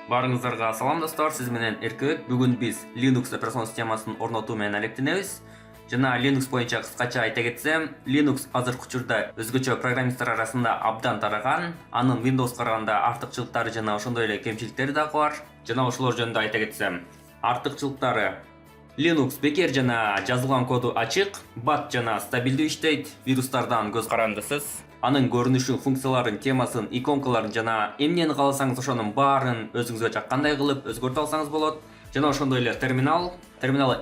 Барыңыздарга салам достор, сиз менен Эркебек. Бүгүн биз Linux операцион системасын орнотуу менен алектенебиз. Жана Linux боюнча кыскача айта кетсем, Linux азыркы учурда өзгөчө программисттер арасында абдан тараган, анын Windows караганда артыкчылыктары жана ошондой эле кемчиликтери дагы бар. Жана ошолор жөнүндө айта кетсем, артыкчылыктары: Linux бекер жана жазылган коду ачык, бат жана стабилдүү иштейт, вирустардан көз карандысыз. Анын көрүнүшүн, функцияларын, темасын, иконкаларын жана эмнени кааласаңыз ошонун баарын өзүңүзгө жаккандай кылып өзгөртө алсаңыз болот. Жана ошондой эле терминалы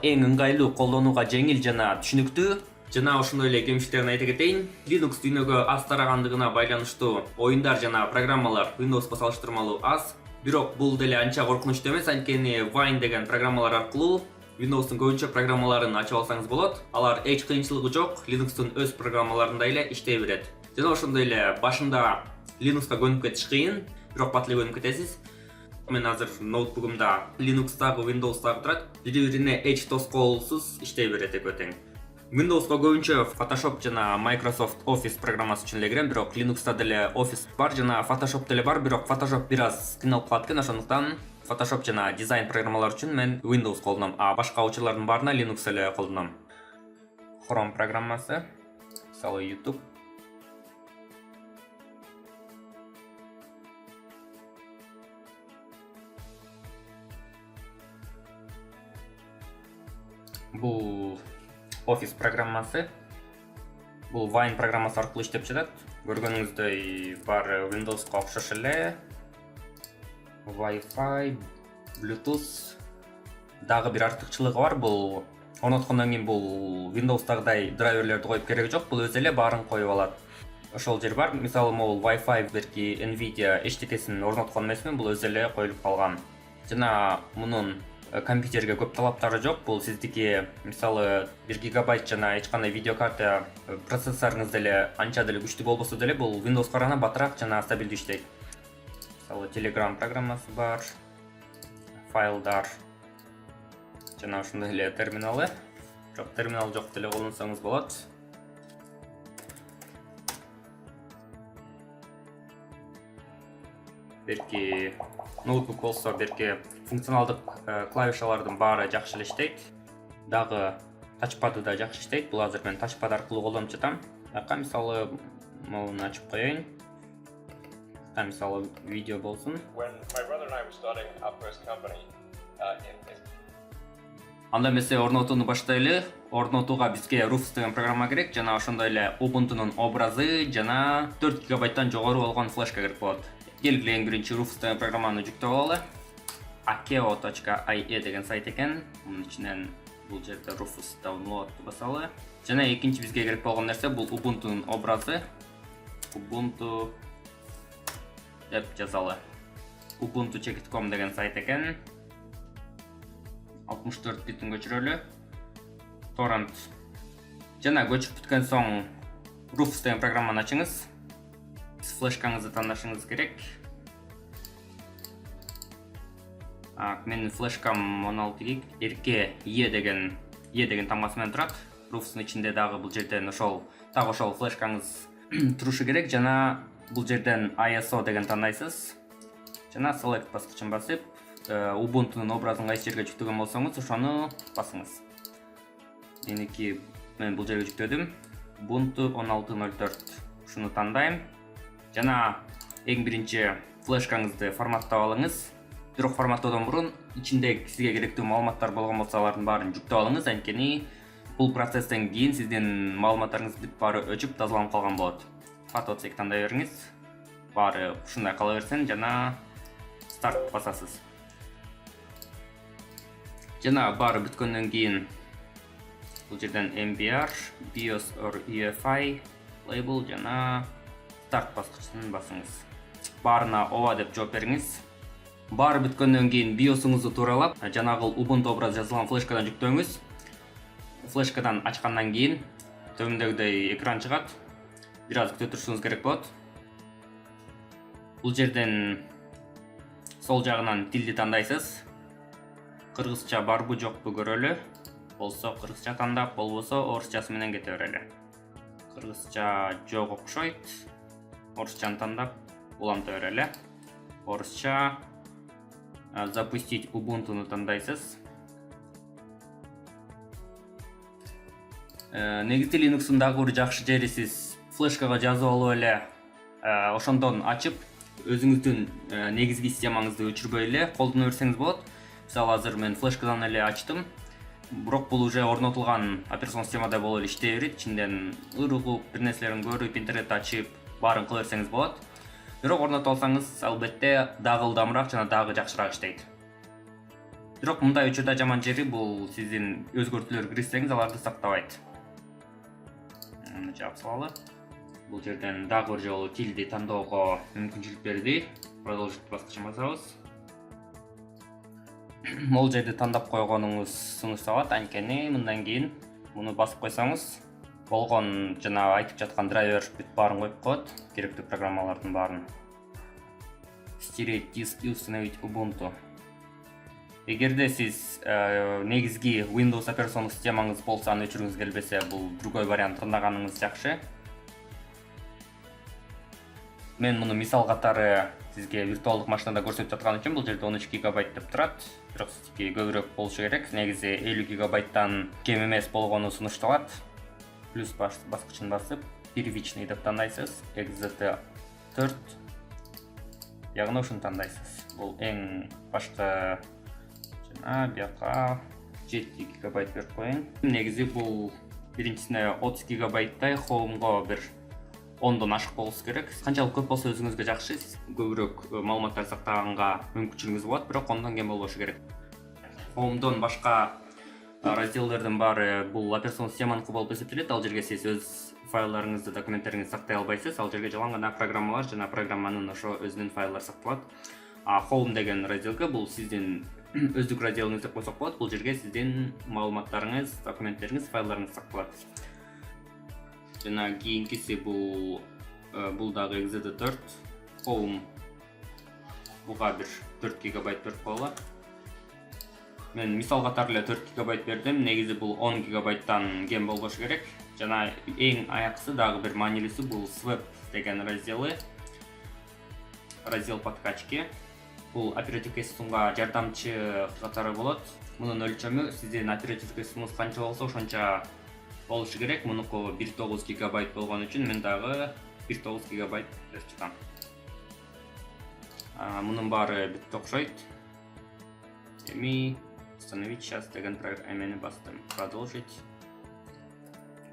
эң ыңгайлуу, колдонууга жеңил жана түшүнүктүү. Жана ошондой эле кемчиликтерин айта кетейин. Linux дүйнөгө аз тарагандыгына байланыштуу оюндар жана программалар Windows'ка салыштырмалуу аз. Бирок бул деле анча коркунучтуу эмес, анткени Wine деген программалар аркылуу Windows'тун көбүнчө программаларын ачып алсаңыз болот. Алар эч кыйынчылыгы жок, Linux'тун өз программаларында эле иштей берет. Жана ошондой эле башында Linux'ка көнүп кетиш кыйын, бирок бат эле көнүп кетесиз. Мен азыр ноутбугумда Linux'тагы, Windows'тагы турат. Бири-бирине эч тоскоолсуз иштей берет экөө тең. Windows'ка көбүнчө Photoshop жана Microsoft Office программасы үчүн эле кирем, бирок Linux'та деле Office бар жана Photoshop деле бар, бирок Photoshop бир аз кыйналып калат экен, ошондуктан Photoshop жана дизайн программалары үчүн мен Windows колдоном, а башка учурлардын баарына Linux эле колдоном. Chrome программасы, мисалы YouTube. Бул Office программасы. Бул Wine программасы аркылуу иштеп жатат. Көргөнүңүздөй баары Windows'ка окшош эле. Wi-Fi, Bluetooth. Дагы бир артыкчылыгы бар. Бул орноткондон кийин бул Windows'тагыдай драйверлерди коюп кереги жок. Бул өзү эле баарын коюп алат. Ошол жер бар. Мисалы, могул Wi-Fi берки Nvidia HTTP'син орноткон эмесмин, бул өзү эле коюлуп калган. Жана мунун компьютерге көп талаптары жок. Бул сиздики мисалы 1 гигабайт жана эч кандай видеокарта процессорыңыз деле анча деле күчтүү болбосо деле бул Windows караганда батыраак жана стабилдүү иштейт. Мисалы Telegram программасы бар, файлдар жана ошондой эле терминалы. Жок, терминал жок деле колдонсоңуз болот. Берки ноутбук болсо берки функционалдык клавишалардын баары жакшы эле иштейт. Дагы тачпады да жакшы иштейт. Бул азыр мен тачпад аркылуу колдонуп жатам. Ака мисалы моуну ачып коеюн. Мисалы видео болсун. Анда эмесе орнотууну баштайлы. Орнотууга бизге Rufus деген программа керек, жана ошондой эле Ubuntu'нун образы жана 4 гигабайттан жогору болгон флешка керек болот. Келгиле эң биринчи Rufus деген программаны жүктөп алалы. akeo.ie деген сайт экен. Мунун ичинен бул жерде Rufus download'ты басалы. Жана экинчи бизге керек болгон нерсе бул Ubuntu'нун образы. Ubuntu деп жазалы. ubuntu.com деген сайт экен. 64 биттин көчүрөлү. Torrent. Жана көчүп бүткөн соң Rufus деген программаны ачыңыз. Флешкаңызды тандашыңыз керек. Менин флешкам 16 гиг. Эрке E деген тамгасы менен турат. Rufus'ун ичинде дагы бул жерден ошол флешкаңыз турушу керек. Жана бул жерден ISO деген тандайсыз. Жана select баскычын басып, Ubuntu'нун образын кайсы жерге жүктөгөн болсоңуз, ошону басыңыз. Меники мен бул жерге жүктөдүм. Ubuntu 16.04. Ушуну тандайм. Жана эң биринчи флешкаңызды форматтап алыңыз. Бирок форматтоодон мурун ичинде сизге керектүү маалыматтар болгон болсо алардын баарын жүктөп алыңыз, анткени бул процесстен кийин сиздин маалыматтарыңыз бүт баары өчүп тазаланып калган болот. Фототек тандай бериңиз. Баары ушундай кала берсин жана старт басасыз. Жана баары бүткөндөн кийин бул жерден MBR, BIOS or UEFI, label жана старт баскычын басыңыз. Баарына ооба деп жооп бериңиз. Баары бүткөндөн кийин BIOS-уңузду тууралап, жанагы Ubuntu образ жазылган флешкадан жүктөңүз. Флешкадан ачкандан кийин төмөндөгүдөй экран чыгат. Бир аз күтө турушуңуз керек болот. Бул жерден сол жагынан тилди тандайсыз. Кыргызча барбы жокпу көрөлү. Болсо кыргызча тандап, болбосо орусчасы менен кете берели. Кыргызча жок окшойт. Орусчаны тандап, уланта берели. орысча. Запустить Ubuntu'ну тандайсыз. Негизги Linux'ун дагы бир жакшы жери сиз флешкага жазып алып эле ошондон ачып өзүңүздүн негизги системаңызды өчүрбөй эле колдоно берсеңиз болот. Мисалы азыр мен флешкадан эле ачтым. Бирок бул уже орнотулган операцион системада болуп эле иштей берет. Ичинден уругуп, бир нерселерин көрүп, интернет ачып, баарын кыла берсеңиз болот. Бирок орнотуп алсаңыз, албетте дагы ылдамыраак жана дагы жакшыраак иштейт. Бирок мындай учурда жаман жери бул сиздин өзгөртүүлөр киргизсеңиз аларды сактабайт. Муну жаап салалы. Бул жерден дагы бир жолу тилди тандоого мүмкүнчүлүк берди. Продолжить баскычын басабыз. Могул жерди тандап койгонуңуз сунушталат. Анткени мындан кийин муну басып койсоңуз, болгон жана айтып жаткан драйвер бүт баарын коюп коет, керектүү программалардын баарын. Стереть диск и установить Ubuntu. Эгерде сиз негизги Windows операцион системаңыз болсо, аны өчүргүңүз келбесе, бул другой вариант тандаганыңыз жакшы. Мен муну мисал катары сизге виртуалдык машинада көрсөтүп жаткан үчүн бул жерде 13 гигабайт деп турат. Бирок сизге көбүрөөк болушу керек. Негизи 50 гигабайттан кем эмес болгону сунушталат. Плюс баскычын басып, первичный деп тандайсыз. XZT4. Ягына ушуну тандайсыз. Бул эң башкы жана бияка 7 гигабайт берип коеюн. Негизи бул биринчисине 30 гигабайттай, хоумго бир 10дон ашык болушу керек. Канчалык көп болсо өзүңүзгө жакшы, көбүрөөк маалыматтар сактаганга мүмкүнчүлүгүңүз болот, бирок 10дон кем болбошу керек. Хоумдон башка разделдердин баары бул операцион системаныкы болуп эсептелет. Ал жерге сиз өз файлдарыңызды, документтериңизди сактай албайсыз. Ал жерге жалаң гана программалар жана программанын ошо өзүнүн файлдары сакталат. Home деген разделге бул сиздин өздүк разделиңиз деп койсок болот. Бул жерге сиздин маалыматтарыңыз, документтериңиз, файлдарыңыз сакталат. Жана кийинкиси бул дагы XZT4. Home буга бир 4 гигабайт берип коелу. Мен мисал катары эле 4 гигабайт бердим. Негизи бул 10 гигабайттан кем болбошу керек. Жана эң аякысы дагы бир маанилүүсү бул Swap деген разделы. Раздел подкачки. Бул оперативка системага жардамчы катары болот. Мунун өлчөмү сиздин оперативка системаңыз канча болсо ошонча болушу керек. Мунуку 1.9 гигабайт болгон үчүн мен дагы 1.9 гигабайт берип чыккам. Мунун баары бүттү окшойт. Эми установить сейчас деген эмени бастым. Продолжить.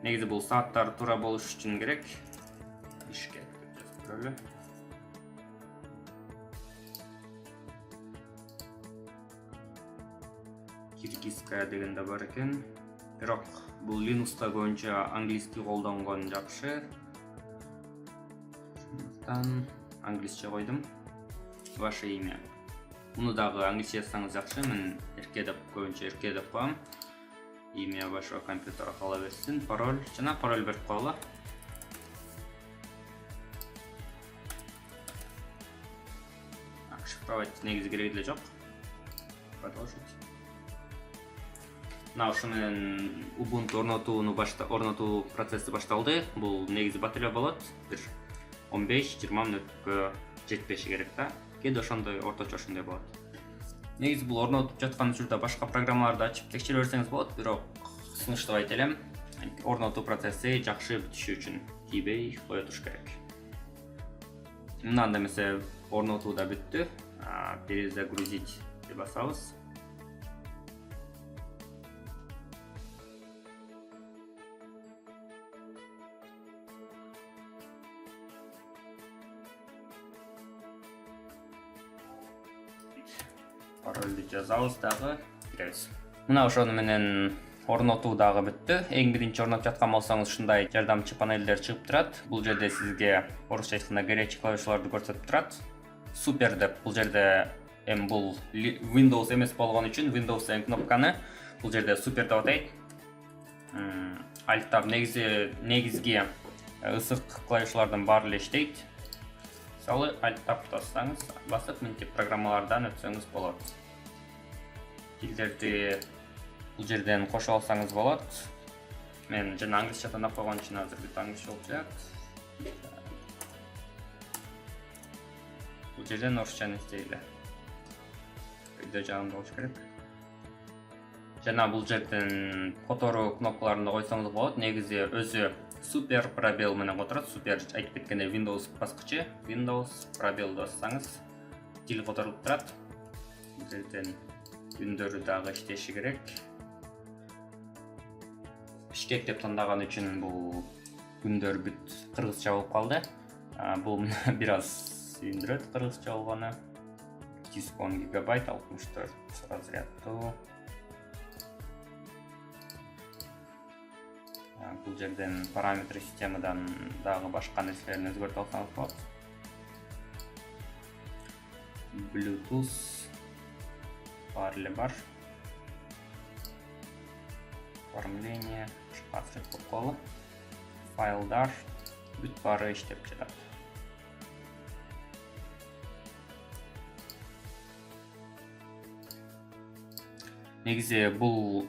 Негизи бул сааттар туура болуш үчүн керек. Ишке жазып көрөлү. Киргизская деген да бар экен. Бирок бул Linux'та көбүнчө английский колдонгон жакшы. Ошондуктан англисче койдум. Ваше имя. Муну дагы англисче жазсаңыз жакшы. Мен эрке деп көбүнчө эрке деп коем. Имя вашего компьютера кала берсин, пароль жана пароль берип коелу. Шифровать негизи кереги деле жок. Продолжить. Мына ушу менен Ubuntu орнотуу процесси башталды. Бул негизи бат эле болот. Бир 15-20 мүнөткө жетпеши керек да. Кээде ошондой, орточо ошондой болот. Негизи бул орнотуп жаткан учурда башка программаларды ачып текшере берсеңиз болот, бирок сунуштабайт элем. Орнотуу процесси жакшы бүтүшү үчүн тийбей кое туруш керек. Мындан да эмесе орнотуу да бүттү. Перезагрузить деп басабыз. Парольду жазабыз дагы, киребиз. Мына ошону менен орнотуу дагы бүттү. Эң биринчи орнотуп жаткан болсоңуз ушундай жардамчы панелдер чыгып турат. Бул жерде сизге орусча айтканда горячий клавишаларды көрсөтүп турат. Супер деп бул жерде бул Windows эмес болгон үчүн Windows деген кнопканы бул жерде супер деп атайт. Alt-tab негизги ысык клавишалардын баары эле иштейт. Мисалы Alt-tab басып мынтип программалардан өтсөңүз болот. Тилдерди бул жерден кошуп алсаңыз болот. Мен жана англисче тандап койгон үчүн азыр бүт англисче болуп жатат. Бул жерден орусчаны издейле. Видео жагында болуш керек. Жана бул жерден которуу кнопкаларын да койсоңуз болот. Негизи өзү супер пробел менен которот. Супер айтып кеткенде Windows баскычы. Windows пробел бассаңыз тил которулуп турат. Бул жерден үндөрү дагы иштеши керек. Бишкек деп тандаган үчүн бул күндөр бүт кыргызча болуп калды. Бул бир аз сүйүндүрөт кыргызча болгону. 110 гигабайт 64 разряддуу. Бул жерден параметр системадан дагы башка нерселерди өзгөртүп алсаңыз болот. Bluetooth баары бар. Оформление, башка болуп файлдар бүт баары иштеп жатат. Негизи бул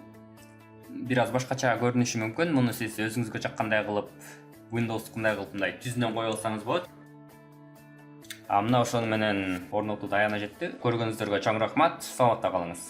бир аз башкача көрүнүшү мүмкүн. Муну сиз өзүңүзгө жаккандай кылып, Windows кандай кылып мындай түзүнөн кое алсаңыз болот. Мына ошону менен орнотуу аяна жетти. Көргөнүңүздөргө чоң рахмат. Саламатта калыңыз.